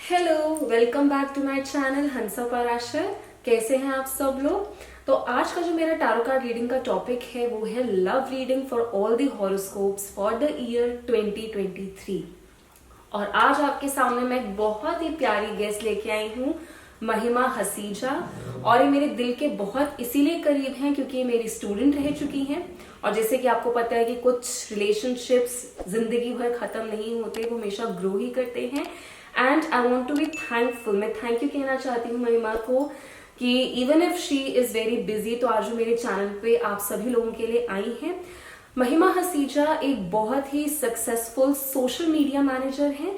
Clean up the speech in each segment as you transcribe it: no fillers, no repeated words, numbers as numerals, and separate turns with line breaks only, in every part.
Hello, welcome back to my channel Hansa Parashar. कैसे हैं आप सब लोग। तो आज का जो मेरा टैरो कार्ड रीडिंग का टॉपिक है वो है love reading for all the horoscopes for the year 2023। और आज आपके सामने मैं एक बहुत ही प्यारी गेस्ट लेके आई हूँ, महिमा हसीजा। और ये मेरे दिल के बहुत इसीलिए करीब हैं क्योंकि ये मेरी स्टूडेंट रह चुकी हैं। और जैसे कि आपको पता है कि कुछ रिलेशनशिप्स जिंदगी भर खत्म नहीं होते, वो हमेशा ग्रो ही करते हैं। And I want to be thankful, मैं थैंक यू कहना चाहती हूँ महिमा को कि even if she is very busy, तो आज वो मेरे चैनल पे आप सभी लोगों के लिए आई हैं। महिमा हसीजा एक बहुत ही सक्सेसफुल सोशल मीडिया मैनेजर हैं।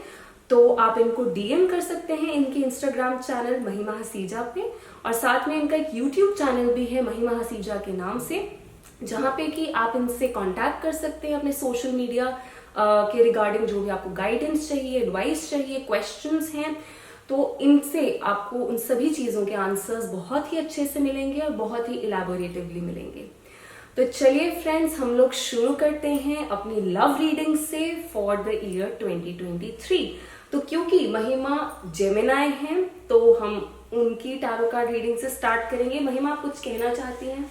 तो आप इनको डीएम कर सकते हैं इनके इंस्टाग्राम चैनल महिमा हसीजा पे। और साथ में इनका एक यूट्यूब चैनल भी है महिमा हसीजा के नाम से, जहाँ पे कि आप इनसे कांटेक्ट कर सकते हैं अपने सोशल मीडिया के रिगार्डिंग जो भी आपको गाइडेंस चाहिए, एडवाइस चाहिए, क्वेश्चंस हैं, तो इनसे आपको उन सभी चीज़ों के आंसर्स बहुत ही अच्छे से मिलेंगे और बहुत ही इलैबोरेटिवली मिलेंगे। तो चलिए फ्रेंड्स, हम लोग शुरू करते हैं अपनी लव रीडिंग से फॉर द ईयर 2023। तो क्योंकि महिमा जेमिनाई हैं तो हम उनकी टैरो कार्ड रीडिंग से स्टार्ट करेंगे। महिमा, आप कुछ कहना चाहती हैं?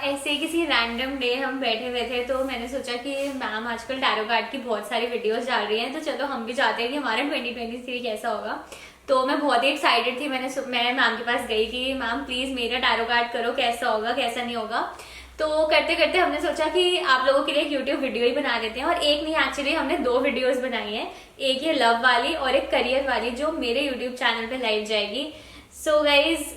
ऐसे किसी रैंडम डे हम बैठे हुए थे तो मैंने सोचा कि मैम आजकल टैरो कार्ड की बहुत सारी वीडियोस डाल रही हैं, तो चलो हम भी चाहते हैं कि हमारा 2023 कैसा होगा। तो मैं बहुत ही एक्साइटेड थी। मैं मैम के पास गई कि मैम प्लीज मेरा टैरो कार्ड करो, कैसा होगा कैसा नहीं होगा। तो करते करते हमने सोचा कि आप लोगों के लिए एक यूट्यूब वीडियो ही बना देते हैं। और एक नहीं, एक्चुअली हमने 2 वीडियोस बनाई हैं, एक ये लव वाली और एक करियर वाली, जो मेरे यूट्यूब चैनल पे लाइव जाएगी। सो गाइज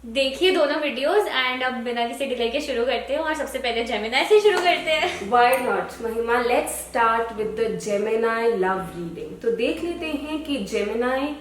देखिए दोनों वीडियोस। एंड अब बिना किसी डिले के शुरू करते हैं और सबसे पहले जेमिनाई से शुरू करते हैं।
वाई नॉट महिमा, let's start with the Gemini love reading. तो देख लेते हैं कि जेमिनाई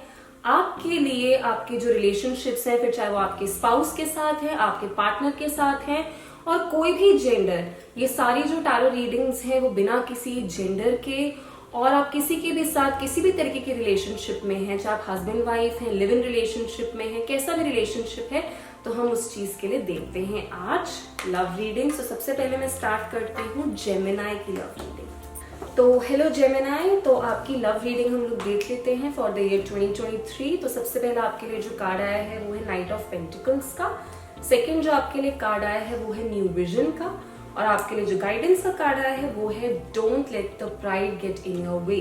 आपके लिए आपके जो रिलेशनशिप्स हैं, फिर चाहे वो आपके स्पाउस के साथ है, आपके पार्टनर के साथ है, और कोई भी जेंडर, ये सारी जो टैरो रीडिंग्स हैं वो बिना किसी जेंडर के, और आप किसी के भी साथ किसी भी तरीके की रिलेशनशिप में हैं, चाहे आप हस्बैंड वाइफ हैं, लिव इन रिलेशनशिप में हैं, कैसा भी रिलेशनशिप है, तो हम उस चीज के लिए देखते हैं आज लव रीडिंग। तो सबसे पहले मैं स्टार्ट करती हूँ जेमिनाई की लव रीडिंग। तो हेलो जेमिनाई, तो आपकी लव रीडिंग हम लोग देख लेते हैं फॉर द ईयर 2023। तो सबसे पहले आपके लिए जो कार्ड आया है वो है नाइट ऑफ पेंटिकल्स का। सेकेंड जो आपके लिए कार्ड आया है वो है न्यू विजन का। और आपके लिए जो गाइडेंस का कार्ड आया है वो है don't let the pride get in your वे।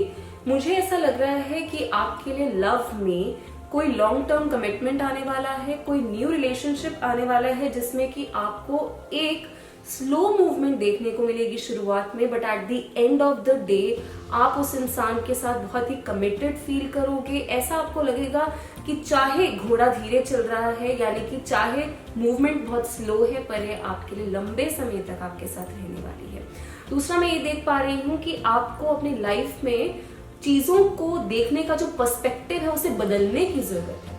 मुझे ऐसा लग रहा है कि आपके लिए लव में कोई लॉन्ग टर्म कमिटमेंट आने वाला है, कोई न्यू रिलेशनशिप आने वाला है, जिसमें कि आपको एक स्लो मूवमेंट देखने को मिलेगी शुरुआत में, but at the end of the day आप उस इंसान के साथ बहुत ही कमिटेड फील करोगे। ऐसा आपको लगेगा कि चाहे घोड़ा धीरे चल रहा है, यानी कि चाहे मूवमेंट बहुत स्लो है, पर ये आपके लिए लंबे समय तक आपके साथ रहने वाली है। दूसरा, मैं ये देख पा रही हूँ कि आपको अपनी लाइफ में चीजों को देखने का जो पर्सपेक्टिव है उसे बदलने की जरूरत है।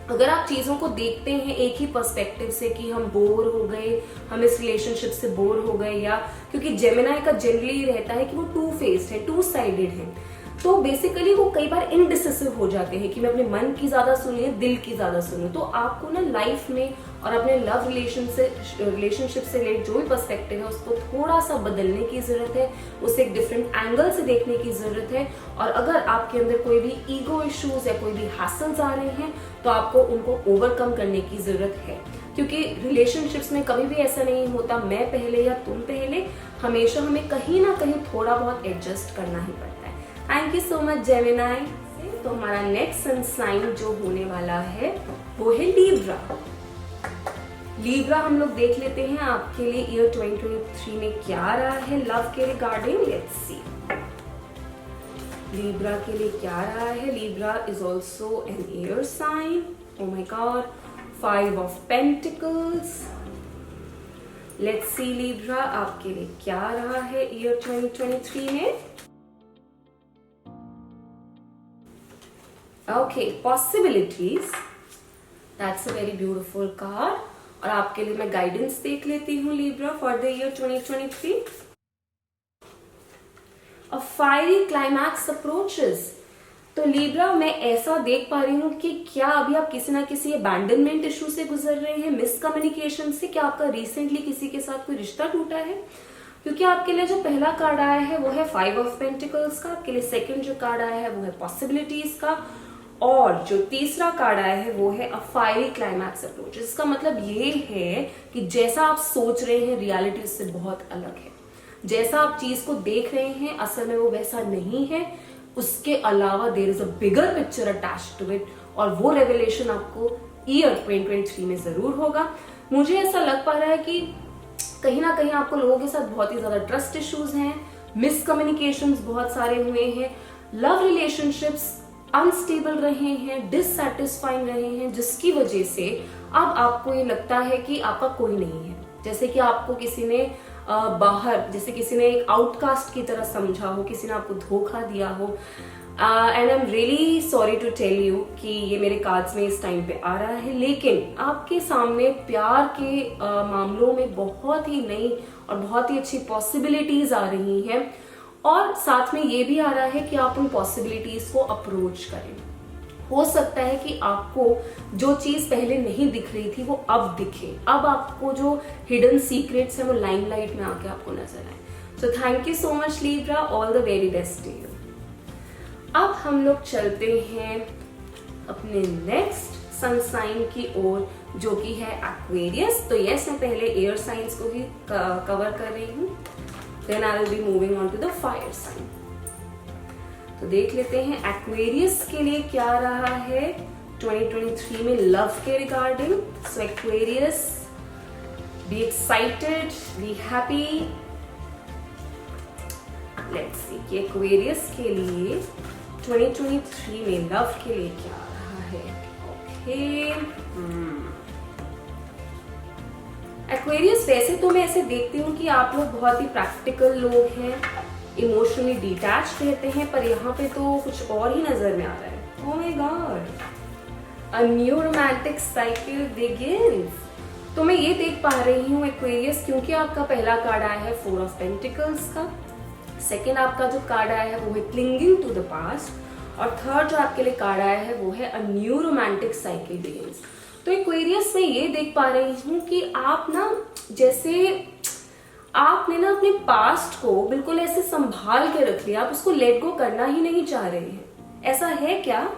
अगर आप चीजों को देखते हैं एक ही पर्सपेक्टिव से कि हम बोर हो गए, हम इस रिलेशनशिप से बोर हो गए, या क्योंकि जेमिनाई का जनरली रहता है कि वो टू फेस्ड है, टू साइडेड है, तो बेसिकली वो कई बार इनडिसिसिव हो जाते हैं कि मैं अपने मन की ज्यादा सुनूं या दिल की ज्यादा सुनूं। तो आपको ना लाइफ में और अपने लव रिलेशनशिप से रिलेटेड जो भी पर्सपेक्टिव है उसको थोड़ा सा बदलने की जरूरत है, उसे एक डिफरेंट एंगल से देखने की जरूरत है। और अगर आपके अंदर कोई भी ईगो इश्यूज या कोई भी हैसल्स आ रहे हैं तो आपको उनको ओवरकम करने की जरूरत है, क्योंकि रिलेशनशिप्स में कभी भी ऐसा नहीं होता मैं पहले या तुम पहले, हमेशा हमें कहीं ना कहीं थोड़ा बहुत एडजस्ट करना ही पड़ता है। Thank you so much Gemini. तो हमारा नेक्स्ट सन साइन जो होने वाला है वो है लीब्रा। लीब्रा हम लोग देख लेते हैं आपके लिए ईयर 2023 में क्या रहा है लव के रिगार्डिंग। लेट्स सी लीब्रा के लिए क्या रहा है। Libra is also an air sign. Oh my God, 5 of pentacles. Let's see Libra आपके लिए क्या रहा है ईयर 2023 में। Okay, possibilities, that's a very beautiful card. और आपके लिए मैं गाइडेंस देख लेती हूँ Libra for the year 2023। A fiery climax approaches. तो लीब्रा, मैं ऐसा देख पा रही हूँ कि क्या अभी आप किसी ना किसी अबैंडनमेंट इशू से गुजर रहे हैं, मिसकम्युनिकेशन से। क्या आपका रिसेंटली किसी के साथ कोई रिश्ता टूटा है? क्योंकि आपके लिए जो पहला कार्ड आया है वो है 5 ऑफ पेंटिकल्स का, आपके लिए सेकंड जो कार्ड आया है वो है पॉसिबिलिटीज का, और जो तीसरा कार्ड आया है वो है अ फायरी क्लाइमैक्स अप्रोच। इसका मतलब ये है कि जैसा आप सोच रहे हैं रियलिटी उससे बहुत अलग है, जैसा आप चीज को देख रहे हैं असल में वो वैसा नहीं है, उसके अलावा there is a bigger picture attached to it, और वो रेवलेशन आपको ईयर 2023 में जरूर होगा। मुझे ऐसा लग पा रहा है कि कहीं ना कहीं आपको लोगों के साथ बहुत ही ज्यादा ट्रस्ट इश्यूज हैं, मिसकम्युनिकेशंस बहुत सारे हुए हैं, लव रिलेशनशिप्स अनस्टेबल रहे हैं, डिससैटिस्फाइंग रहे हैं, जिसकी वजह से अब आपको ये लगता है कि आपका कोई नहीं है, जैसे कि आपको किसी ने बाहर, जैसे किसी ने एक आउटकास्ट की तरह समझा हो, किसी ने आपको धोखा दिया हो। And I am really sorry to tell you कि ये मेरे कार्ड्स में इस टाइम पे आ रहा है, लेकिन आपके सामने प्यार के मामलों में बहुत ही नई और बहुत ही अच्छी पॉसिबिलिटीज आ रही हैं, और साथ में ये भी आ रहा है कि आप उन पॉसिबिलिटीज को अप्रोच करें। हो सकता है कि आपको जो चीज पहले नहीं दिख रही थी वो अब दिखे, अब आपको जो हिडन सीक्रेट्स है वो लाइमलाइट में आके आपको नजर आए। So thank you so much Libra, all the very best to you. अब हम लोग चलते हैं अपने नेक्स्ट सन साइन की ओर, जो कि है एक्वेरियस। तो यस, मैं पहले एयर साइंस को ही कवर कर रही हूँ, then I will be moving on to the fire sign. तो देख लेते हैं एक्वेरियस के लिए क्या रहा है 2023 में लव के regarding. So Aquarius, be excited, be happy. Let's see कि एक्वेरियस के लिए 2023 में लव के लिए क्या आ रहा है। ओके, एक्वेरियस, वैसे तो मैं ऐसे देखती हूँ कि आप लोग बहुत ही प्रैक्टिकल लोग हैं, इमोशनली डिटैच रहते हैं, पर यहाँ पे तो कुछ और ही नजर में आ रहा है। Oh my God, a new romantic cycle begins. तो मैं ये देख पा रही हूँ एक्वेरियस, क्योंकि आपका पहला कार्ड आया है 4 ऑफ पेंटिकल्स का, सेकेंड आपका जो कार्ड आया है वो है क्लिंगिंग टू द पास्ट, और थर्ड जो आपके लिए कार्ड आया है वो है a new romantic cycle begins. तो एक्वेरियस में ये देख पा रही हूँ कि आप ना, जैसे आपने ना अपने पास्ट को बिल्कुल ऐसे संभाल के रख लिया, आप उसको लेट गो करना ही नहीं चाह रहे हैं। ऐसा है क्या?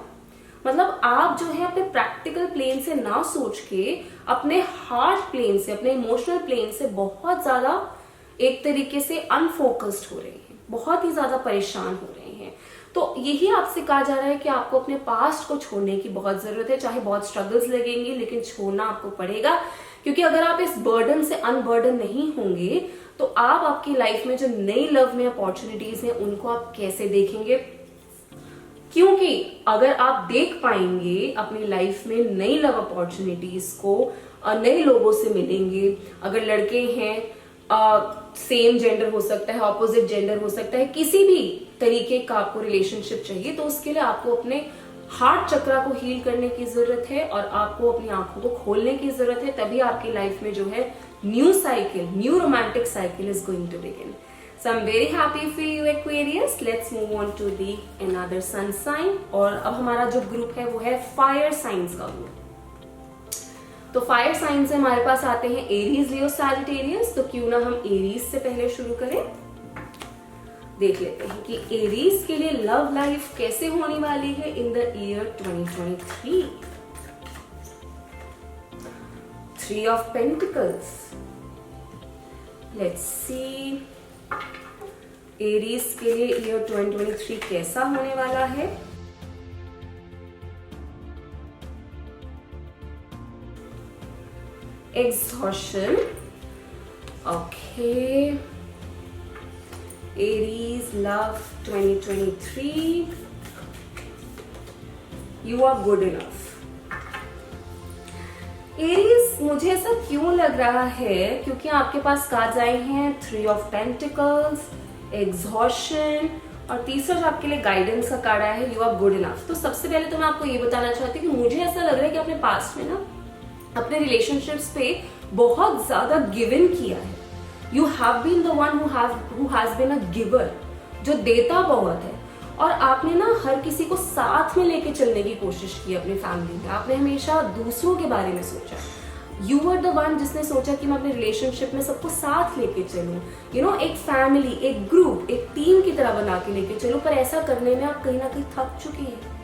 मतलब आप जो है अपने प्रैक्टिकल प्लेन से ना सोच के अपने हार्ट प्लेन से, अपने इमोशनल प्लेन से बहुत ज्यादा एक तरीके से अनफोकस्ड हो रहे हैं, बहुत ही ज्यादा परेशान हो रहे हैं। तो यही आपसे कहा जा रहा है कि आपको अपने पास्ट को छोड़ने की बहुत जरूरत है, चाहे बहुत स्ट्रगल्स लगेंगे लेकिन छोड़ना आपको पड़ेगा, क्योंकि अगर आप इस बर्डन से अनबर्डन नहीं होंगे तो आप आपकी लाइफ में जो नई लव में अपॉर्चुनिटीज हैं उनको आप कैसे देखेंगे? क्योंकि अगर आप देख पाएंगे अपनी लाइफ में नई लव अपॉर्चुनिटीज को, नए लोगों से मिलेंगे, अगर लड़के हैं सेम जेंडर हो सकता है, ऑपोजिट जेंडर हो सकता है, किसी भी तरीके का आपको रिलेशनशिप चाहिए, तो उसके लिए आपको अपने हार्ट चक्रा को हील करने की जरूरत है और आपको अपनी आंखों को खोलने की जरूरत है। तभी आपकी लाइफ में जो है new cycle, new romantic cycle is going to begin. So I'm very happy for you Aquarius. Let's move on to the another sun sign, और अब हमारा जो ग्रुप है वो है फायर साइंस का ग्रुप। तो फायर साइन से हमारे पास आते हैं एरीज, लियो, सैजिटेरियस। तो क्यों ना हम एरीज से पहले शुरू करें, देख लेते हैं कि एरीज के लिए लव लाइफ कैसे होने वाली है in the year 2023। 3 of pentacles, let's see Aries के लिए ईयर 2023 कैसा होने वाला है। Exhaustion, okay, Aries love 2023, you are good enough. Aries, मुझे ऐसा क्यों लग रहा है, क्योंकि आपके पास कार्ड्स आए हैं 3 ऑफ पेंटिकल्स, एग्जॉशन, और तीसरा जो आपके लिए गाइडेंस का कार्ड आया है यू आर गुड इनफ। तो सबसे पहले तो मैं आपको ये बताना चाहती हूँ कि मुझे ऐसा लग रहा है कि आपने पास्ट में ना अपने रिलेशनशिप्स पे बहुत ज्यादा गिव इन किया है। You have been the one who has been a giver, जो देता बहुत है, और आपने ना हर किसी को साथ में लेके चलने की कोशिश की अपनी फैमिली में। आपने हमेशा दूसरों के बारे में सोचा। यू वर द वन जिसने सोचा कि मैं अपने रिलेशनशिप में सबको साथ लेके चलूं, यू नो, एक फैमिली, एक ग्रुप, एक टीम की तरह बना के लेके चलूं। पर ऐसा करने में आप कहीं ना कहीं थक चुके हैं।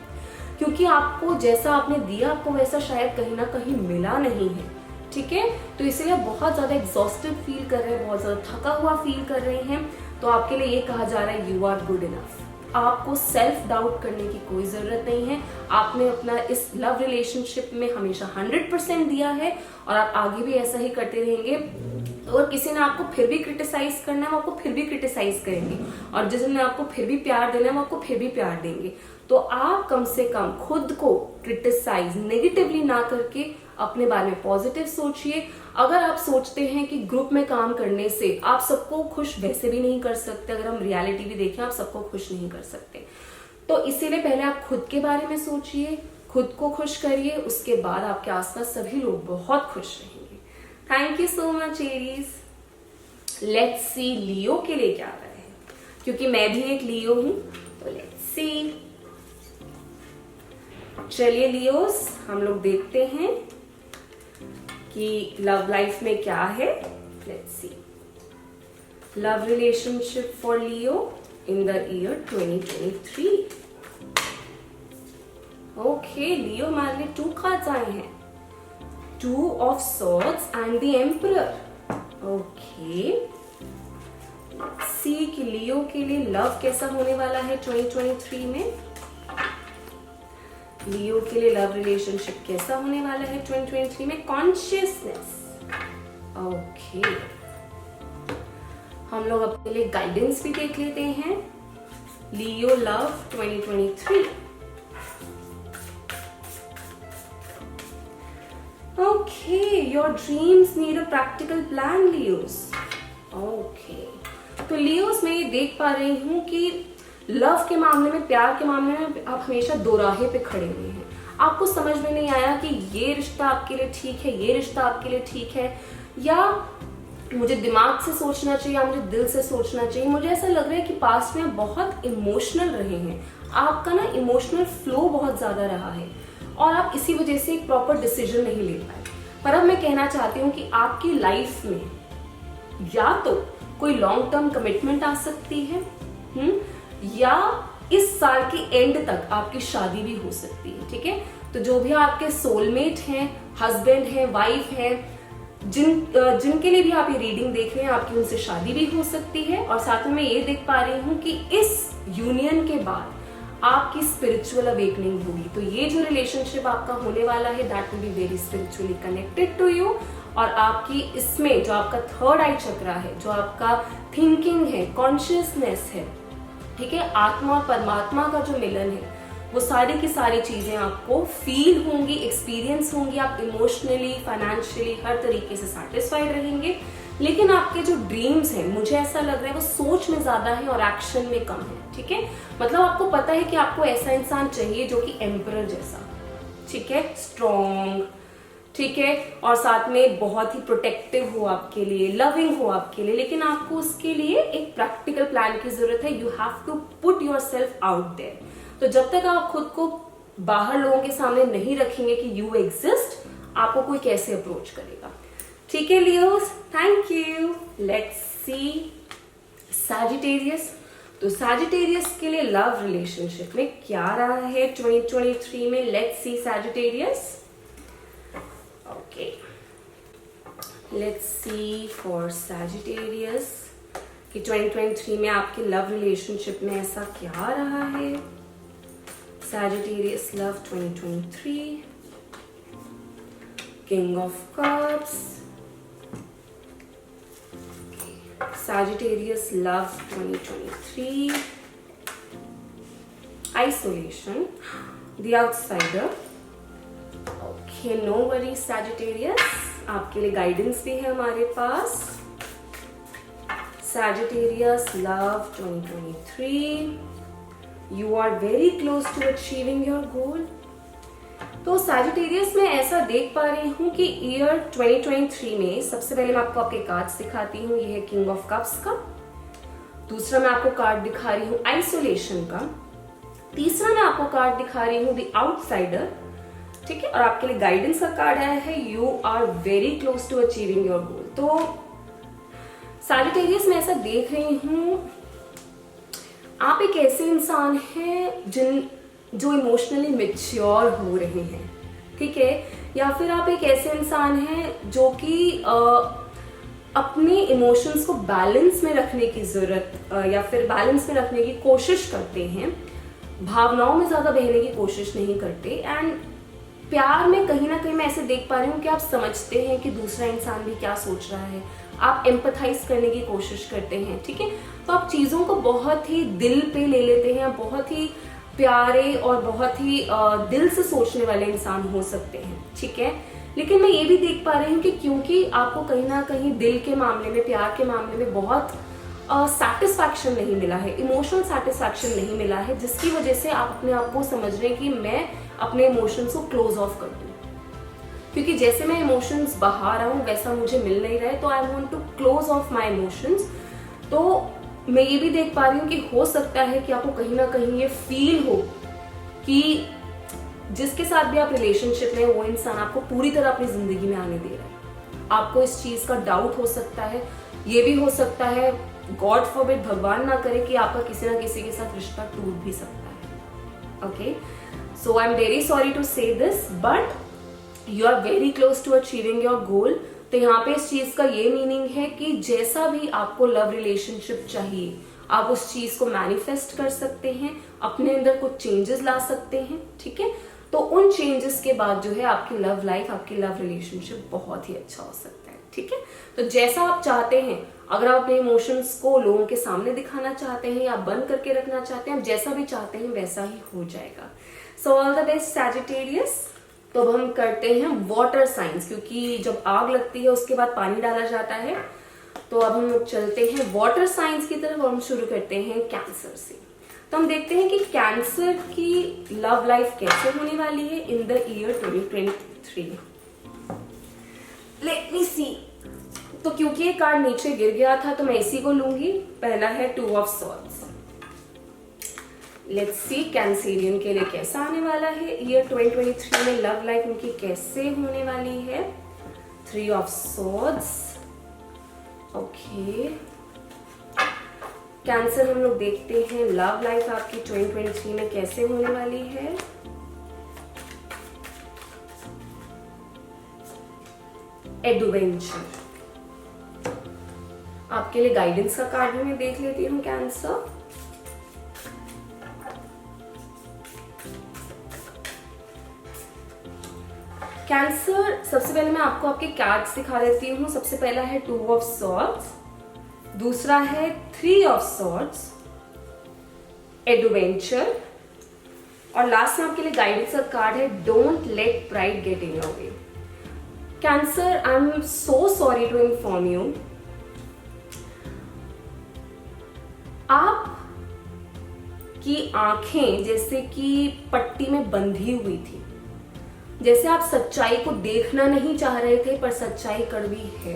क्योंकि आपको जैसा आपने दिया आपको वैसा शायद कहीं ना कहीं मिला नहीं है, ठीक है। तो इसलिए आप बहुत ज्यादा एग्जॉस्टेड फील कर रहे हैं, बहुत ज्यादा थका हुआ फील कर रहे हैं, तो आपके लिए ये कहा जा रहा है यू आर गुड इनफ। आपको सेल्फ डाउट करने की कोई जरूरत नहीं है। आपने अपना इस लव रिलेशनशिप में हमेशा 100% दिया है और आप आगे भी ऐसा ही करते रहेंगे। और किसी ने आपको फिर भी क्रिटिसाइज करना है वो आपको फिर भी क्रिटिसाइज करेंगे, और जिसने आपको फिर भी प्यार देना है वो आपको फिर भी प्यार देंगे। तो आप कम से कम खुद को क्रिटिसाइज नेगेटिवली ना करके अपने बारे में पॉजिटिव सोचिए। अगर आप सोचते हैं कि ग्रुप में काम करने से आप सबको खुश वैसे भी नहीं कर सकते, अगर हम रियलिटी भी देखें आप सबको खुश नहीं कर सकते, तो इसीलिए पहले आप खुद के बारे में सोचिए, खुद को खुश करिए, उसके बाद आपके आसपास सभी लोग बहुत खुश रहेंगे। Thank you so much Aries. Let's see Leo के लिए क्या रहा है, क्योंकि मैं भी एक लियो हूं, तो लेट्स सी। चलिए लियोस, हम लोग देखते हैं कि लव लाइफ में क्या है। Let's see love relationship for Leo in the year 2023। Okay, Leo हमारे लिए 2 कार्ड्स आए हैं, 2 of swords and the emperor. Okay, see कि लियो के लिए लव कैसा होने वाला है 2023 में। लियो के लिए लव रिलेशनशिप कैसा होने वाला है 2023 में। कॉन्शियसनेस। ओके, हम लोग अपने लिए गाइडेंस भी देख लेते हैं। Leo love 2023। Okay, your dreams need a practical plan Leos. Okay, तो लियोस मैं ये देख पा रही हूं कि लव के मामले में, प्यार के मामले में आप हमेशा दोराहे पे खड़े हुए हैं। आपको समझ में नहीं आया कि ये रिश्ता आपके लिए ठीक है, ये रिश्ता आपके लिए ठीक है, या मुझे दिमाग से सोचना चाहिए या मुझे दिल से सोचना चाहिए। मुझे ऐसा लग रहा है कि पास्ट में आप बहुत इमोशनल रहे हैं, आपका ना इमोशनल फ्लो बहुत ज्यादा रहा है और आप इसी वजह से एक प्रॉपर डिसीजन नहीं ले पाए। पर अब मैं कहना चाहती हूँ कि आपकी लाइफ में या तो कोई लॉन्ग टर्म कमिटमेंट आ सकती है, या इस साल के एंड तक आपकी शादी भी हो सकती है, ठीक है। तो जो भी आपके सोलमेट हैं, हस्बैंड हैं, वाइफ हैं, जिनके लिए भी आप ये रीडिंग देख रहे हैं, आपकी उनसे शादी भी हो सकती है। और साथ में मैं ये देख पा रही हूँ कि इस यूनियन के बाद आपकी स्पिरिचुअल अवेकनिंग होगी। तो ये जो रिलेशनशिप आपका होने वाला है that will be very spiritually connected to you. और आपकी इसमें जो आपका थर्ड आई चक्रा है, जो आपका थिंकिंग है, कॉन्शियसनेस है, ठीक है, आत्मा और परमात्मा का जो मिलन है, वो सारी की सारी चीजें आपको फील होंगी, एक्सपीरियंस होंगी। आप इमोशनली, फाइनेंशियली हर तरीके से सेटिस्फाइड रहेंगे। लेकिन आपके जो ड्रीम्स हैं, मुझे ऐसा लग रहा है वो सोच में ज्यादा है और एक्शन में कम है, ठीक है। मतलब आपको पता है कि आपको ऐसा इंसान चाहिए जो कि एम्परर जैसा, ठीक है, स्ट्रॉन्ग, ठीक है, और साथ में बहुत ही प्रोटेक्टिव हो आपके लिए, लविंग हो आपके लिए। लेकिन आपको उसके लिए एक प्रैक्टिकल प्लान की जरूरत है। You have to put yourself out there. तो जब तक आप खुद को बाहर लोगों के सामने नहीं रखेंगे कि यू एग्जिस्ट, आपको कोई कैसे अप्रोच करेगा, ठीक है Leos. Thank you. Let's see Sagittarius. तो सैजिटेरियस के लिए लव रिलेशनशिप में क्या रहा है 2023 में। Let's see Sagittarius. Okay, let's see for Sagittarius कि 2023 में आपके लव रिलेशनशिप में ऐसा क्या रहा है। Sagittarius love 2023, King of Cups, Sagittarius love 2023, Isolation, The Outsider। Okay, no worries Sagittarius, आपके लिए गाइडेंस भी है हमारे पास। Sagittarius love 2023, you are very close to achieving your goal. तो सैजिटेरियस में ऐसा देख पा रही हूँ कि ईयर 2023 में सबसे पहले मैं आपको आपके कार्ड्स दिखाती हूँ। ये है किंग ऑफ कप्स का। दूसरा मैं आपको कार्ड दिखा रही हूँ आइसोलेशन का। तीसरा मैं आपको कार्ड दिखा रही हूँ द आउटसाइडर, ठीक है। और आपके लिए गाइडेंस का कार्ड आया है you are very close to achieving your goal. तो सैजिटेरियस में ऐसा देख रही हूं, आप एक ऐसे इंसान हैं जो इमोशनली मेच्योर हो रहे हैं, ठीक है, या फिर आप एक ऐसे इंसान हैं जो कि अपने इमोशंस को बैलेंस में रखने की जरूरत या फिर बैलेंस में रखने की कोशिश करते हैं, भावनाओं में ज्यादा बहने की कोशिश नहीं करते। एंड प्यार में कहीं ना कहीं मैं ऐसे देख पा रही हूँ कि आप समझते हैं कि दूसरा इंसान भी क्या सोच रहा है, आप एम्पथाइज करने की कोशिश करते हैं, ठीक है। तो आप चीजों को बहुत ही दिल पे ले लेते हैं, बहुत ही प्यारे और बहुत ही दिल से सोचने वाले इंसान हो सकते हैं, ठीक है। लेकिन मैं ये भी देख पा रही हूँ कि क्योंकि आपको कहीं ना कहीं दिल के मामले में, प्यार के मामले में बहुत सेटिस्फैक्शन नहीं मिला है, इमोशनल सेटिस्फैक्शन नहीं मिला है, जिसकी वजह से आप अपने आप को समझ रहे हैं कि मैं अपने इमोशंस को क्लोज ऑफ कर दूं, क्योंकि जैसे मैं इमोशंस बहा रहा हूँ वैसा मुझे मिल नहीं रहा है, तो I want to close off my emotions. तो मैं ये भी देख पा रही हूँ कि हो सकता है कि आपको कहीं ना कहीं ये फील हो कि जिसके साथ भी आप रिलेशनशिप में, वो इंसान आपको पूरी तरह अपनी जिंदगी में आने दे रहा है। आपको इस चीज का डाउट हो सकता है, ये भी हो सकता है, गॉड फॉरबिड, भगवान ना करे, कि आपका किसी ना किसी के साथ रिश्ता टूट भी सकता है। Okay, so I am very sorry to say this, but you are very close to achieving your goal. तो यहाँ पे इस चीज का ये मीनिंग है कि जैसा भी आपको लव रिलेशनशिप चाहिए, आप उस चीज को मैनिफेस्ट कर सकते हैं, अपने अंदर कुछ चेंजेस ला सकते हैं, ठीक है। तो उन चेंजेस के बाद जो है आपकी लव लाइफ, आपकी लव रिलेशनशिप बहुत ही अच्छा हो सकता है, ठीक है। तो जैसा आप चाहते हैं, अगर आप अपने इमोशंस को लोगों के सामने दिखाना चाहते हैं या बंद करके रखना चाहते हैं, आप जैसा भी चाहते हैं वैसा ही हो जाएगा। So all the best Sagittarius. तो अब हम करते हैं वाटर साइंस, क्योंकि जब आग लगती है उसके बाद पानी डाला जाता है। तो अब हम लोग चलते हैं वाटर साइंस की तरफ और हम शुरू करते हैं कैंसर से। तो हम देखते हैं कि कैंसर की लव लाइफ कैसे होने वाली है in the year 2023। Let me see. तो क्योंकि ये कार्ड नीचे गिर गया था तो मैं इसी को लूंगी। पहला है 2 of swords. Let's see Cancerian के लिए कैसा आने वाला है ईयर 2023 में, लव लाइफ उनकी कैसे होने वाली है। 3 ऑफ सॉर्ड्स। ओके, कैंसर हम लोग देखते हैं लव लाइफ आपकी 2023 में कैसे होने वाली है। एडवेंचर आपके लिए गाइडेंस का कार्ड भी मैं देख लेती हूँ कैंसर। कैंसर, सबसे पहले मैं आपको आपके कार्ड्स दिखा देती हूँ। सबसे पहला है 2 ऑफ सॉर्ड्स, दूसरा है 3 ऑफ सॉर्ड्स, एडवेंचर, और लास्ट में आपके लिए गाइडेंस का कार्ड है don't let pride get in your way. Cancer, I am so sorry to inform you, आप की आंखें जैसे कि पट्टी में बंधी हुई थी, जैसे आप सच्चाई को देखना नहीं चाह रहे थे, पर सच्चाई कड़वी है।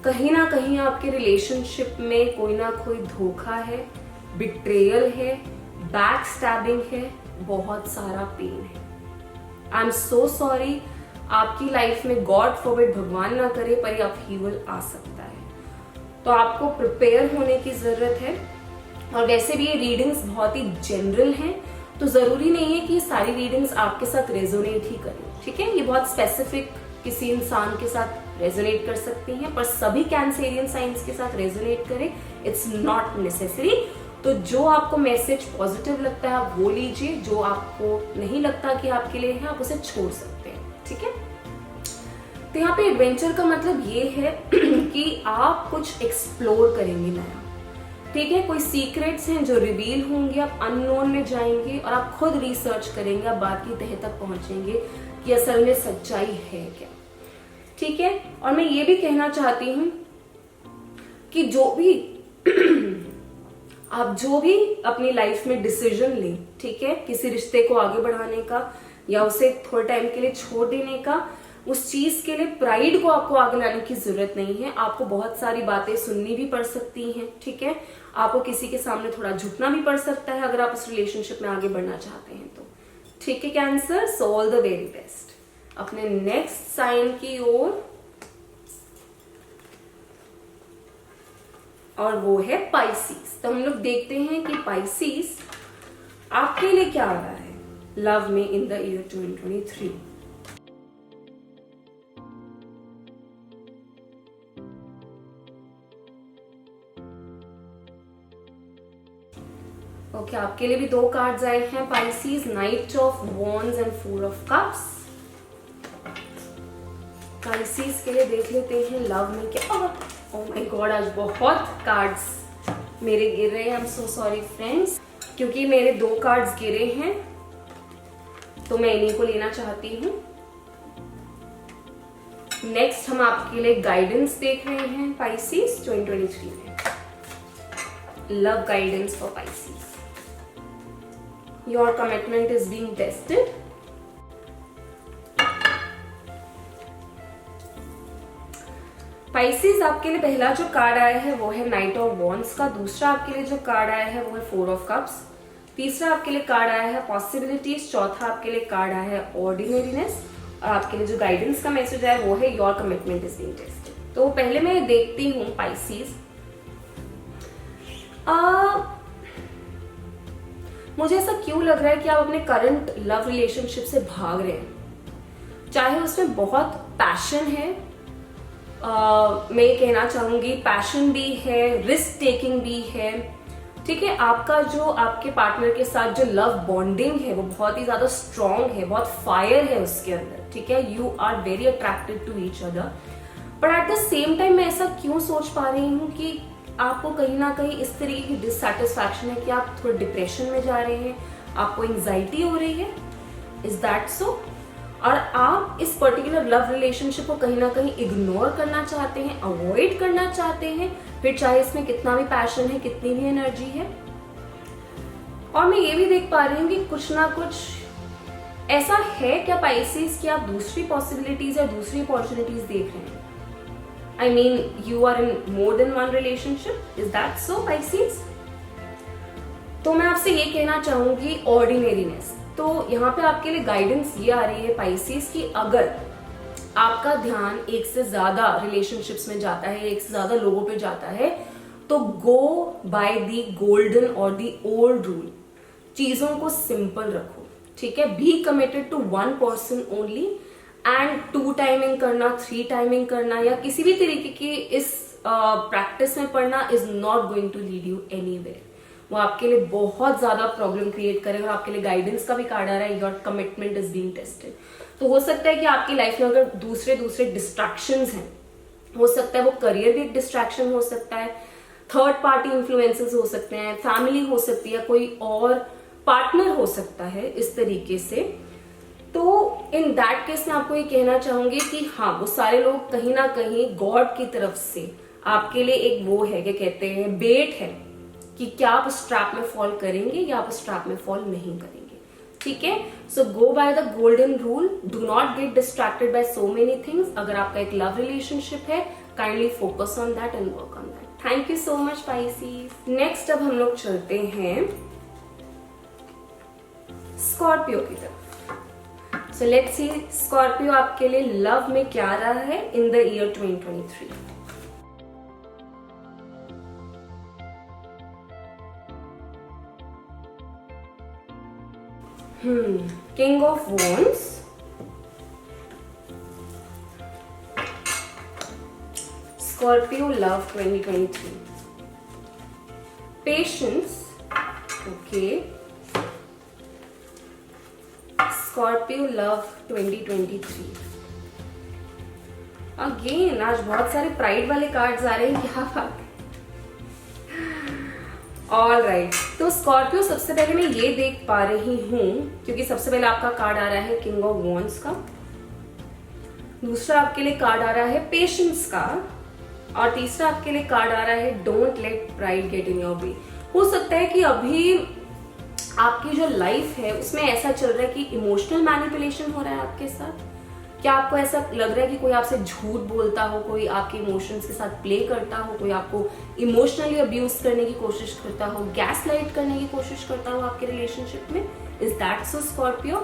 कहीं ना कहीं आपके रिलेशनशिप में कोई ना कोई धोखा है, बिट्रेयल है, बैक स्टैबिंग है, बहुत सारा पेन है। आई एम सो सॉरी। आपकी लाइफ में गॉड फॉरबिड, भगवान ना करे, पर अपहीवल आ सकता है, तो आपको प्रिपेयर होने की जरूरत है। और वैसे भी ये रीडिंग्स बहुत ही जनरल हैं, तो जरूरी नहीं है कि ये सारी रीडिंग्स आपके साथ रेजोनेट ही करें, ठीक है। ये बहुत स्पेसिफिक किसी इंसान के साथ रेजोनेट कर सकती हैं, पर सभी कैंसेरियन साइंस के साथ रेजोनेट करें, इट्स नॉट नेसेसरी। तो जो आपको मैसेज पॉजिटिव लगता है आप वो लीजिए, जो आपको नहीं लगता कि आपके लिए है आप उसे छोड़ सकते हैं, ठीक है। तो यहाँ पे एडवेंचर का मतलब ये है कि आप कुछ एक्सप्लोर करेंगे नया, ठीक है। कोई सीक्रेट्स हैं जो रिवील होंगे, आप अननोन में जाएंगे और आप खुद रिसर्च करेंगे, आप बात की तह तक पहुंचेंगे कि असल में सच्चाई है क्या, ठीक है। और मैं ये भी कहना चाहती हूं कि आप जो भी अपनी लाइफ में डिसीजन लें, ठीक है, किसी रिश्ते को आगे बढ़ाने का या उसे थोड़े टाइम के लिए छोड़ देने का, उस चीज के लिए प्राइड को आपको आगे लाने की जरूरत नहीं है। आपको बहुत सारी बातें सुननी भी पड़ सकती हैं, ठीक है। आपको किसी के सामने थोड़ा झुकना भी पड़ सकता है अगर आप उस रिलेशनशिप में आगे बढ़ना चाहते हैं तो, ठीक है cancer. So all the very best अपने नेक्स्ट साइन की ओर, और वो है पाइसिस। तो हम लोग देखते हैं कि पाइसिस आपके लिए क्या आ रहा है लव में इन द ईयर 2023? ओके, आपके लिए भी 2 कार्ड्स आए हैं Pisces, night of wands and 4 of cups. Pisces के लिए देख लेते हैं लव में क्या। ओह माय गॉड, आज बहुत कार्ड्स मेरे गिर रहे हैं। आई एम सो सॉरी फ्रेंड्स, क्योंकि मेरे 2 कार्ड्स गिरे हैं तो मैं इन्हीं को लेना चाहती हूँ। नेक्स्ट हम आपके लिए गाइडेंस देख रहे हैं पाइसीज 2023 में। Love guidance for Pisces. Your commitment is being tested. Pisces, आपके लिए पहला जो कार्ड आया है वो है नाइट ऑफ वॉन्ड्स का। दूसरा आपके लिए जो कार्ड आया है वो है 4 ऑफ कप्स। तीसरा आपके लिए कार्ड आया है पॉसिबिलिटीज। चौथा आपके लिए कार्ड आया है ऑर्डिनरीनेस। और आपके लिए जो गाइडेंस का मैसेज आया वो है your commitment is being tested. तो पहले मैं देखती हूँ पाइसीज, मुझे ऐसा क्यों लग रहा है कि आप अपने करंट लव रिलेशनशिप से भाग रहे हैं। चाहे उसमें बहुत पैशन है, मैं ये कहना चाहूंगी पैशन भी है, रिस्क टेकिंग भी है, ठीक है। आपका जो आपके पार्टनर के साथ जो लव बॉन्डिंग है वो बहुत ही ज्यादा स्ट्रॉन्ग है, बहुत फायर है उसके अंदर, ठीक है। You are very attracted to each other, but at the same time मैं ऐसा क्यों सोच पा रही हूँ कि आपको कहीं ना कहीं इस तरीके की डिससैटिस्फैक्शन है कि आप थोड़े डिप्रेशन में जा रहे हैं, आपको एंजाइटी हो रही है। Is that so? और आप इस पर्टिकुलर लव रिलेशनशिप को कहीं ना कहीं इग्नोर करना चाहते हैं, अवॉइड करना चाहते हैं, फिर चाहे इसमें कितना भी पैशन है, कितनी भी एनर्जी है। और मैं ये भी देख पा रही हूँ कि कुछ ना कुछ ऐसा है क्या पाइसेस कि आप दूसरी पॉसिबिलिटीज या दूसरी अपॉर्चुनिटीज देख रहे हैं। I mean, you are in more than one relationship. Is that so, Pisces? तो मैं आपसे ये कहना चाहूंगी ऑर्डिनरीनेस। तो यहाँ पे आपके लिए गाइडेंस ये आ रही है पाइसेस कि अगर आपका ध्यान एक से ज्यादा रिलेशनशिप्स में जाता है, एक से ज्यादा लोगों पे जाता है, तो गो बाय द गोल्डन और द ओल्ड रूल। चीजों को सिंपल रखो, ठीक है। Be committed to 1 person only and 2 timing करना, 3 टाइमिंग करना या किसी भी तरीके की इस प्रैक्टिस में पढ़ना is not going to lead you anywhere. वो आपके लिए बहुत ज्यादा प्रॉब्लम क्रिएट करेगा। और आपके लिए गाइडेंस का भी कार्ड आ रहा है, your commitment is being tested. तो हो सकता है कि आपकी लाइफ में अगर दूसरे डिस्ट्रैक्शंस हैं, हो सकता है वो करियर भी एक डिस्ट्रैक्शन हो सकता है, थर्ड पार्टी इन्फ्लुएंसेस हो सकते हैं, फैमिली हो सकती है, कोई और पार्टनर हो सकता है इस तरीके से। तो इन दैट केस मैं आपको ये कहना चाहूंगी कि हाँ, वो सारे लोग कहीं ना कहीं गॉड की तरफ से आपके लिए एक वो है, क्या कहते हैं, बेट है कि क्या आप उस ट्रैप में फॉल करेंगे या आप उस ट्रैप में फॉल नहीं करेंगे, ठीक है। So go by the golden rule, do not get distracted by so many things. अगर आपका एक लव रिलेशनशिप है, kindly focus on that and work on that. Thank you so much Pisces. Next अब हम लोग चलते हैं स्कॉर्पियो की तरफ। सो लेट्स सी स्कॉर्पियो आपके लिए लव में क्या रहा है in the year 2023। King of wands, Scorpio love 2023, patience, okay, Scorpio love 2023। Again आज बहुत सारे प्राइड वाले कार्ड्स आ रहे हैं, क्या बात है। ऑल राइट, तो स्कॉर्पियो सबसे पहले मैं ये देख पा रही हूं, क्योंकि सबसे पहले आपका कार्ड आ रहा है किंग ऑफ वॉन्ड्स का, दूसरा आपके लिए कार्ड आ रहा है पेशेंस का, और तीसरा आपके लिए कार्ड आ रहा है don't let pride get in your वे। हो सकता है कि अभी आपकी जो लाइफ है उसमें ऐसा चल रहा है कि इमोशनल मैनिपुलेशन हो रहा है आपके साथ। क्या आपको ऐसा लग रहा है कि कोई आपसे झूठ बोलता हो, कोई आपके इमोशंस के साथ प्ले करता हो, कोई आपको इमोशनली अब्यूज करने की कोशिश करता हो, गैस लाइट करने की कोशिश करता हो आपके रिलेशनशिप में? Is that so Scorpio?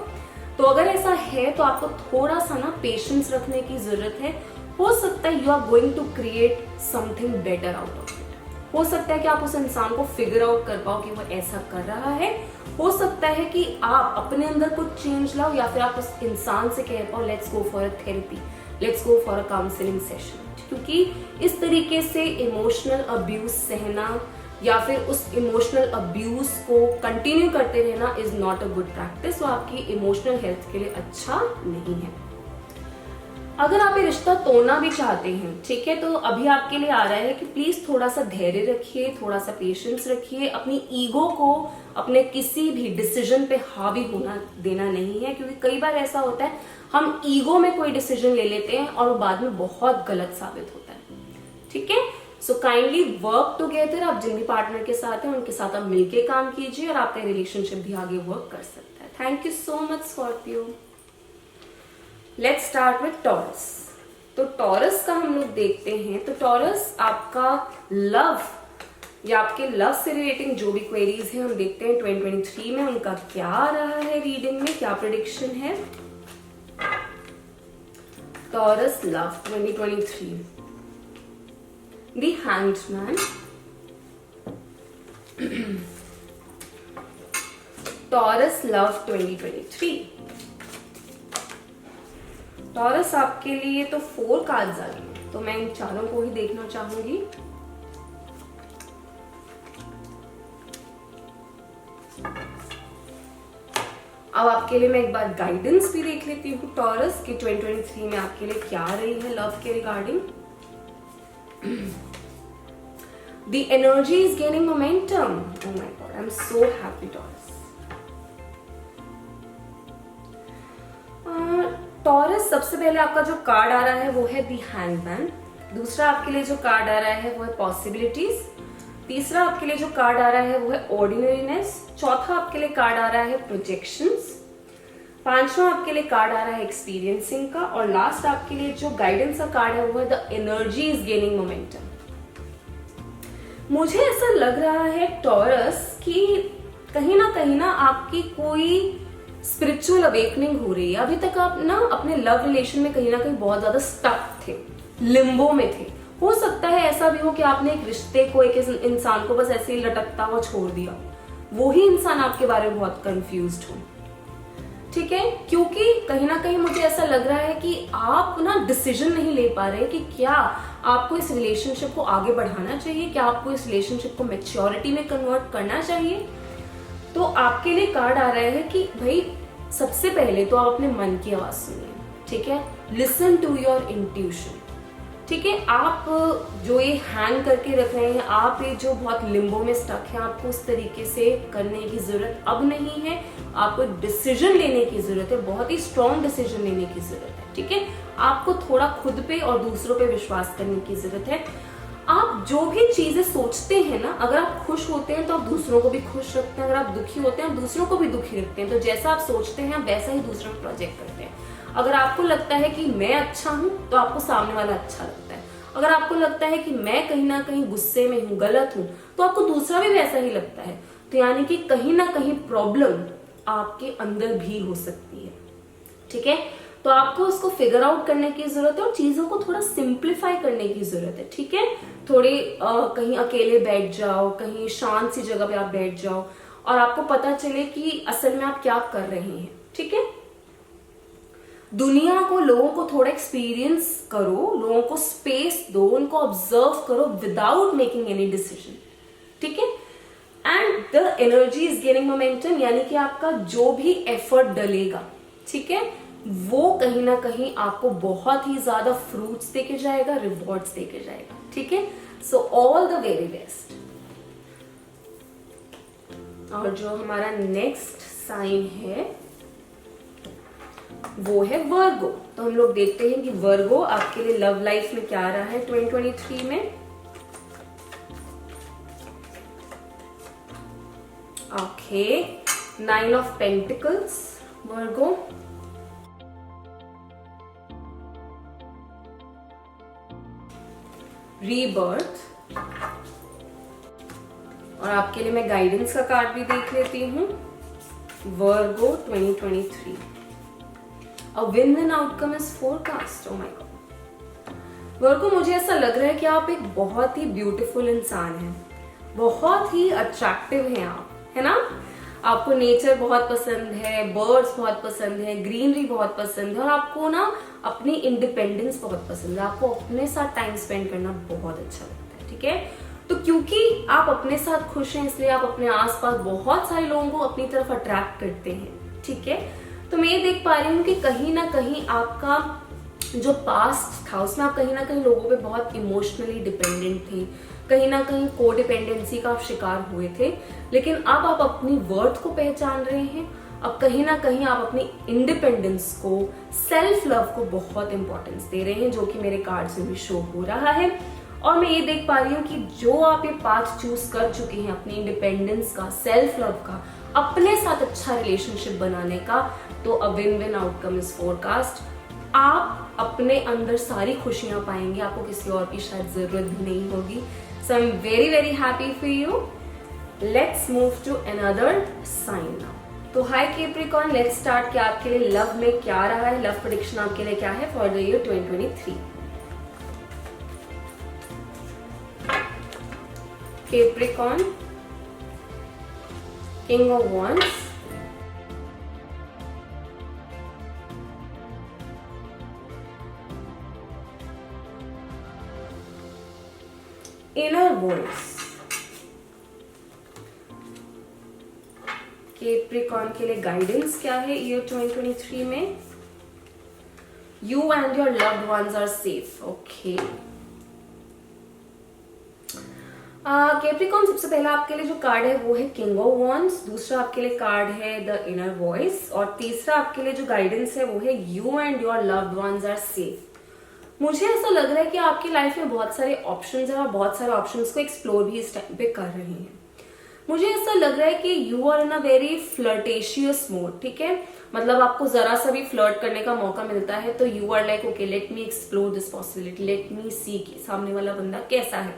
तो अगर ऐसा है तो आपको थोड़ा सा ना पेशेंस रखने की जरूरत है। हो सकता है you are going to create something better out of it, हो सकता है कि आप उस इंसान को फिगर आउट कर पाओ कि वो ऐसा कर रहा है। हो सकता है कि आप अपने अंदर कुछ चेंज लाओ, या फिर आप उस इंसान से कह पाओ let's go for a therapy, let's go for a counselling session. क्योंकि इस तरीके से इमोशनल अब्यूज सहना या फिर उस इमोशनल अब्यूज को कंटिन्यू करते रहना is not a good practice, वो आपकी इमोशनल हेल्थ के लिए अच्छा नहीं है। अगर आप ये रिश्ता तोड़ना भी चाहते हैं, ठीक है, तो अभी आपके लिए आ रहा है कि प्लीज थोड़ा सा धैर्य रखिए, थोड़ा सा पेशेंस रखिए, अपनी ईगो को अपने किसी भी डिसीजन पे हावी होना देना नहीं है। क्योंकि कई बार ऐसा होता है हम ईगो में कोई डिसीजन ले लेते हैं और वो बाद में बहुत गलत साबित होता है। ठीक है, सो काइंडली वर्क टुगेदर। आप जिन भी पार्टनर के साथ हैं उनके साथ आप मिलके काम कीजिए और आपका रिलेशनशिप भी आगे वर्क कर सकता है। Thank you so much Scorpio. Let's start with taurus. तो टॉरस का हम लोग देखते हैं। तो टॉरस आपका लव या आपके लव से रिलेटिंग जो भी क्वेरीज हैं हम देखते हैं 2023 में उनका क्या आ रहा है, रीडिंग में क्या प्रेडिक्शन है। Taurus love 2023, The Hanged Man, Taurus Love 2023। Taurus आपके लिए तो 4 कार्ड्स आ गए, तो मैं इन चारों को ही देखना चाहूंगी। अब आपके लिए मैं एक बार गाइडेंस भी देख लेती हूँ टॉरस की 2023 में आपके लिए क्या आ रही है लव के regarding. The energy is gaining momentum. Oh my god, I'm so happy, Taurus. Taurus, सबसे पहले आपका जो कार्ड आ रहा है वो है The Hangman। दूसरा आपके लिए जो कार्ड आ रहा है वो है Possibilities। तीसरा आपके लिए जो कार्ड आ रहा है वो है Ordinariness। चौथा आपके लिए कार्ड आ रहा है Projections। पांचवा आपके लिए कार्ड आ रहा है एक्सपीरियंसिंग का, और लास्ट आपके लिए जो गाइडेंस का कार्ड है वो है the energy is gaining momentum. मुझे ऐसा लग रहा है टॉरस कि कहीं ना आपकी कोई स्पिरिचुअल अवेकनिंग हो रही है। अभी तक आप ना अपने लव रिलेशन में कहीं ना कहीं बहुत ज्यादा स्टक थे, लिम्बो में थे। हो सकता है ऐसा भी हो कि आपने एक रिश्ते को, एक इंसान को बस ऐसे ही लटकता हुआ छोड़ दिया, वो ही इंसान आपके बारे में बहुत कंफ्यूज्ड हो। ठीक है, क्योंकि कहीं ना कहीं मुझे ऐसा लग रहा है कि आप ना डिसीजन नहीं ले पा रहे कि क्या आपको इस रिलेशनशिप को आगे बढ़ाना चाहिए, क्या आपको इस रिलेशनशिप को मैच्योरिटी में कन्वर्ट करना चाहिए। तो आपके लिए कार्ड आ रहा है कि भाई सबसे पहले तो आप अपने मन की आवाज सुनिए। ठीक है, लिसन टू योर इंट्यूशन। ठीक है, आप जो ये हैंग करके रख रहे हैं, आप ये जो बहुत लिम्बो में स्टक है, आपको उस तरीके से करने की जरूरत अब नहीं है। आपको डिसीजन लेने की जरूरत है, बहुत ही स्ट्रॉन्ग डिसीजन लेने की जरूरत है। ठीक है, आपको थोड़ा खुद पे और दूसरों पे विश्वास करने की जरूरत है। आप जो भी चीजें सोचते हैं ना, अगर आप खुश होते हैं तो आप दूसरों को भी खुश रखते हैं, अगर आप दुखी होते हैं आप दूसरों को भी दुखी रखते हैं। तो जैसा आप सोचते हैं वैसा ही दूसरों को प्रोजेक्ट करते हैं। अगर आपको लगता है कि मैं अच्छा हूं तो आपको सामने वाला अच्छा लगता है। अगर आपको लगता है कि मैं कहीं ना कहीं गुस्से में हूं, गलत हूं, तो आपको दूसरा भी वैसा ही लगता है। तो यानी कि कहीं ना कहीं प्रॉब्लम आपके अंदर भी हो सकती है। ठीक है, तो आपको उसको फिगर आउट करने की जरूरत है और चीजों को थोड़ा सिंप्लीफाई करने की जरूरत है। ठीक है, थोड़े कहीं अकेले बैठ जाओ, कहीं शांत सी जगह पे आप बैठ जाओ और आपको पता चले कि असल में आप क्या कर रहे हैं। ठीक है, दुनिया को, लोगों को थोड़ा एक्सपीरियंस करो, लोगों को स्पेस दो, उनको ऑब्जर्व करो विदाउट मेकिंग एनी डिसीजन। ठीक है, and the energy is gaining momentum, यानी कि आपका जो भी एफर्ट डलेगा, ठीक है, वो कहीं ना कहीं आपको बहुत ही ज्यादा फ्रूट्स देके जाएगा, रिवॉर्ड्स देके जाएगा। ठीक है, so all the very best. और जो हमारा नेक्स्ट साइन है वो है वर्गो। तो हम लोग देखते हैं कि वर्गो आपके लिए लव लाइफ में क्या आ रहा है 2023 में। Okay, 9 of pentacles, Virgo. Rebirth. और आपके लिए मैं गाइडेंस का कार्ड भी देख लेती हूँ। वर्गो 2023, A win-win outcome is forecast. Oh my God. Virgo, मुझे ऐसा लग रहा है कि आप एक बहुत ही ब्यूटीफुल इंसान हैं, बहुत ही अट्रैक्टिव हैं आप, है ना? आपको नेचर बहुत पसंद है, बर्ड्स बहुत पसंद है, ग्रीनरी बहुत पसंद है, और आपको ना अपनी इंडिपेंडेंस बहुत पसंद है, आपको अपने साथ टाइम स्पेंड करना बहुत अच्छा लगता है, ठीक है? तो क्योंकि आप अपने साथ खुश हैं, इसलिए आप अपने आसपास बहुत सारे लोगों को अपनी तरफ अट्रैक्ट करते हैं, ठीक है? तो मैं ये देख पा रही हूँ कि कहीं ना कहीं आपका जो पास्ट था उसमें आप कहीं ना कहीं लोगों पे बहुत इमोशनली डिपेंडेंट थे, कहीं ना कहीं को डिपेंडेंसी का आप शिकार हुए थे, लेकिन अब आप अपनी वर्थ को पहचान रहे हैं। अब कहीं ना कहीं आप अपनी इंडिपेंडेंस को, सेल्फ लव को बहुत इंपॉर्टेंस दे रहे हैं, जो कि मेरे कार्ड से भी शो हो रहा है। और मैं ये देख पा रही हूँ कि जो आप ये पाथ चूज कर चुके हैं अपनी इंडिपेंडेंस का, सेल्फ लव का, अपने साथ अच्छा रिलेशनशिप बनाने का, तो a win win outcome is forecast. आप अपने अंदर सारी खुशियां पाएंगे, आपको किसी और की शायद जरूरत भी नहीं होगी। So I am very very happy for you. Let's move to another sign now. तो हाय कैप्रिकॉर्न, लेट्स स्टार्ट कि आपके लिए लव में क्या रहा है, लव प्रेडिक्शन आपके लिए क्या है for the year 2023। Capricorn, king of wands, inner voice. Capricorn के लिए गाइडेंस क्या है ईयर 2023 में? You and your loved ones are safe. Okay Capricorn, सबसे पहला आपके लिए जो कार्ड है वो है किंग ऑफ वॉन्ड्स, दूसरा आपके लिए कार्ड है द इनर वॉइस, और तीसरा आपके लिए जो गाइडेंस है वो है you and your loved ones are safe. मुझे ऐसा लग रहा है कि आपकी लाइफ में बहुत सारे ऑप्शंस हैं और बहुत सारे ऑप्शंस को एक्सप्लोर भी इस टाइम पे कर रहे हैं। मुझे ऐसा लग रहा है कि you are in a very flirtatious mode, ठीक है? मतलब आपको जरा सा भी फ्लर्ट करने का मौका मिलता है तो you are like okay, let me explore this possibility, let me see कि सामने वाला बंदा कैसा है,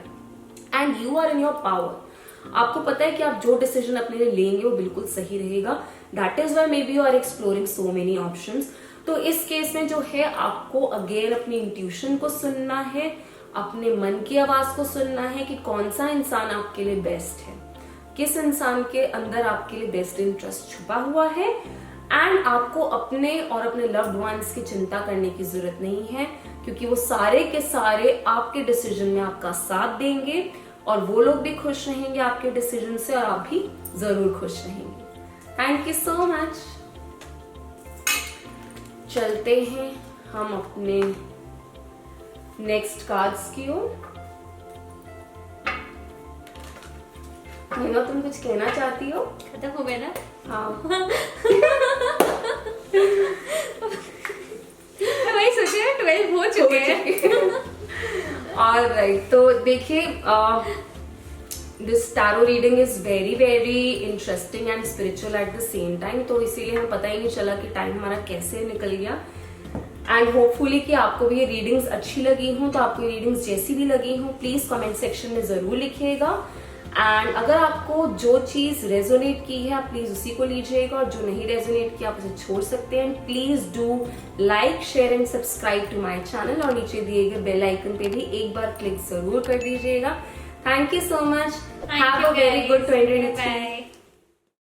and you are in your power. आपको पता है कि आप जो डिसीजन अपने लिए लेंगे वो बिल्कुल सही रहेगा। That is why maybe you are exploring so many options. तो इस केस में जो है आपको अगेन अपनी इंट्यूशन को सुनना है, अपने मन की आवाज को सुनना है कि कौन सा इंसान आपके लिए बेस्ट है, किस इंसान के अंदर आपके लिए बेस्ट इंटरेस्ट छुपा हुआ है। एंड आपको अपने और अपने लव्ड वंस की चिंता करने की जरूरत नहीं है, क्योंकि वो सारे के सारे आपके डिसीजन में आपका साथ देंगे और वो लोग भी खुश रहेंगे आपके डिसीजन से, और आप भी जरूर खुश रहेंगे। Thank you so much. चलते हैं हम अपने नेक्स्ट कार्ड्स की ओर। मीना, तुम कुछ कहना चाहती हो?
खत्म हो गया ना?
हाँ।
मैं वही सोच रही हूँ 12 हो चुके हैं।
ऑलराइट, तो देखिए this tarot reading is very very interesting and spiritual eight the same time, तो इसीलिए हमें पता ही नहीं चला कि टाइम हमारा कैसे निकल गया। एंड होपफुली कि आपको भी ये रीडिंग्स अच्छी लगी हूँ, तो आपको ये रीडिंग्स जैसी भी लगी हूँ प्लीज कमेंट सेक्शन में जरूर लिखिएगा। एंड अगर आपको जो चीज रेजोनेट की है आप प्लीज उसी को लीजिएगा, और जो नहीं रेजोनेट की आप उसे छोड़ सकते हैं। Please do like, share and subscribe to my channel, और नीचे दिए गए बेल आइकन पे भी एक बार क्लिक जरूर कर दीजिएगा। Thank you so much. Have a very good 2023।